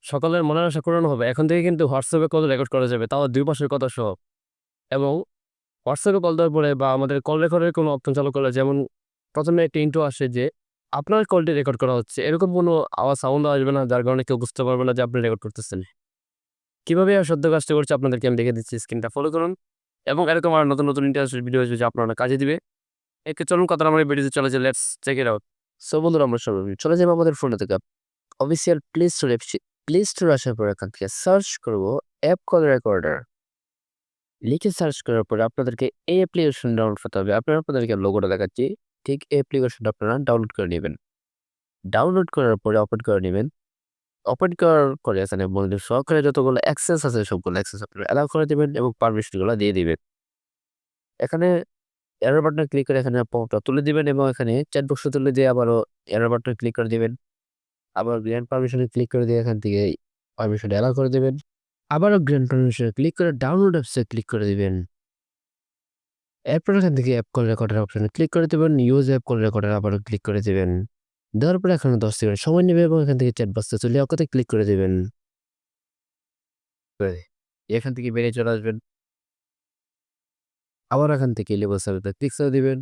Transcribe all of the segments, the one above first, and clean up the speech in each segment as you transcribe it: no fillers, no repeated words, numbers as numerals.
সকলের মনের আশা পূরণ হবে। এখন থেকে কিন্তু WhatsApp এ কল রেকর্ড করা যাবে। তাও ২ পাশের কথা সহ। এবং WhatsApp এ কল দেওয়ার পরে বা আমাদের কল রেকর্ডের কোনো অপশন চালু করলে যেমন ১ম এ একটা ইন্ট্রো আসে যে আপনার কলটি রেকর্ড করা হচ্ছে। এরকম কোনো সাউন্ড আসবে না যার কারণে কেউ বুঝতে পারবে না যে আপনি রেকর্ড করতেছেন। কিভাবে এই সদ্য কাজটা করছি আপনাদেরকে আমি দেখিয়ে দিচ্ছি। স্ক্রিনটা ফলো করুন এবং এরকম আরো নতুন ইন্টারেস্টেড ভিডিও আসবে যা আপনার অনেক কাজে দিবে। একে চলুন কথা না বাড়িয়ে ভিডিওতে চলে যাই। Let's check it out. So বন্ধুরা আমরা সবাই চলে যাবো আমাদের ফোনে থেকে অফিসিয়াল প্লে স্টোর আসার পর এখান থেকে সার্চ করব অ্যাপ কল রেকর্ডার। লিখে সার্চ করার পরে আপনাদেরকে এই অ্যাপ্লিকেশন ডাউনলোড করতে হবে। আপনাদেরকে লোগোটা দেখাচ্ছি। ঠিক এই অ্যাপ্লিকেশনটা আপনারা ডাউনলোড করে নিবেন। ডাউনলোড করার পরে ওপেন করে নিবেন। ওপেন করার পরে এখানে বন্ধুদের সহকারে যতগুলো অ্যাক্সেস আছে সবগুলো অ্যাক্সেস আপনারা অ্যালাউ করে দিবেন এবং পারমিশন গুলো দিয়ে দিবেন। এখানে এরর বাটনে ক্লিক করে এখানে পপটা তুলে দিবেন এবং এখানে চ্যাট বক্সে তুলে দিয়ে আবারও এরর বাটনে ক্লিক করে দিবেন। আবার গ্র্যান্ড পারমিশন এ ক্লিক করে দিয়ে এখান থেকে পারমিশন অ্যালাউ করে দিবেন। আবারও গ্র্যান্ড পারমিশন এ ক্লিক করে ডাউনলোড অ্যাপস এ ক্লিক করে দিবেন। এরপর এখান থেকে অ্যাপ কল রেকর্ডার অপশনে ক্লিক করে দিবেন। ইউজ অ্যাপ কল রেকর্ডার আবারও ক্লিক করে দিবেন। দেওয়ার পরে এখানে ১০ সেকেন্ড সময় নেবে এবং এখান থেকে চ্যাট বক্সে চলে ওকেতে ক্লিক করে দিবেন। এখান থেকে বেরিয়ে চলে আসবেন। আবার এখান থেকে লেভেল সার্ভিসে ক্লিক করে দিবেন।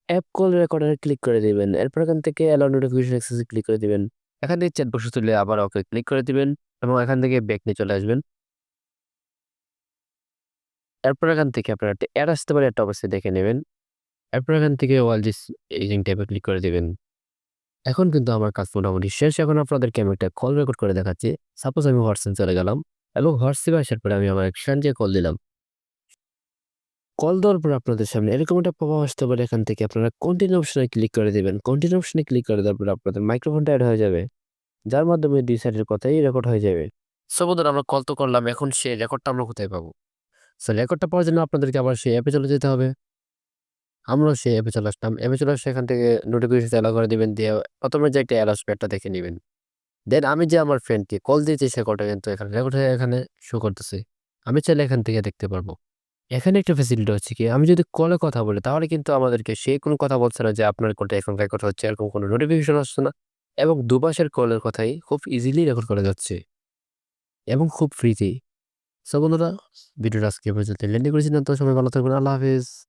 অ্যাপ কল রেকর্ডারে ক্লিক করে দিবেন। এরপর এখান থেকে অ্যালাউ নোটিফিকেশন অ্যাক্সেস এ ক্লিক করে দিবেন। এখান থেকে চ্যাট বক্সে চলে আবার ওকে ক্লিক করে দিবেন এবং এখান থেকে ব্যাক নিয়ে চলে আসবেন। এরপর এখান থেকে আপনারা একটা অ্যাড আসতে পারে, একটা অবশ্যই দেখে নেবেন। এরপর এখান থেকে ওয়াল দিস এজিং ট্যাবে ক্লিক করে দিবেন। এখন কিন্তু আমার কাজ মোটামুটি শেষ। এখন আপনাদেরকে আমি একটা কল রেকর্ড করে দেখাচ্ছি। সাপোজ আমি হোয়াটসঅ্যাপ চলে গেলাম এবং হোয়াটসঅ্যাপে আসার পরে আমি আমার এক ফ্রেন্ডকে কল দিলাম। কল দেওয়ার পর আপনাদের সামনে এরকম একটা পপআপ আসতে পারে। এখান থেকে আপনারা কন্টিনিউ অপশনে ক্লিক করে দিবেন। কন্টিনিউ অপশনে ক্লিক করে দেওয়ার পর আপনাদের মাইক্রোফোনটা এড হয়ে যাবে। যার মাধ্যমে ২ সাইডের কথাই রেকর্ড হয়ে যাবে। সো বন্ধুরা আমরা কল তো করলাম। এখন সেই রেকর্ডটা আমরা কোথায় পাবো? সো রেকর্ডটা পাওয়ার জন্য আপনাদেরকে আবার সেই অ্যাপে চলে যেতে হবে। আমরাও সেই অ্যাপে চলে আসলাম। অ্যাপে চলে আসলে এখান থেকে নোটিফিকেশন এলাও করে দিবেন। দিয়ে ১ম এ যে একটা অ্যাড আসবে এটা দেখে নিবেন। দেন আমি যে আমার ফ্রেন্ডকে কল দিয়েছি সে কলটা কিন্তু এখানে রেকর্ড হয়ে এখানে শো করতেছে। আমি চাইলে এখান থেকে দেখতে পারবো। এখানে একটা ফ্যাসিলিটি হচ্ছে কি আমি যদি কলে কথা বলি তাহলে কিন্তু আমাদেরকে সে কোনো কথা বলছে না যে আপনার কলটা এখন রেকর্ড হচ্ছে এরকম কোনো নোটিফিকেশন আসছে না এবং দুপাশের কলের কথাই খুব ইজিলি রেকর্ড করা যাচ্ছে এবং খুব ফ্রিতেই। সো বন্ধুরা ভিডিওটা আজকে এ পর্যন্ত লেন্দি করেছি না তো সবাই ভালো থাকবেন। আল্লাহ হাফেজ।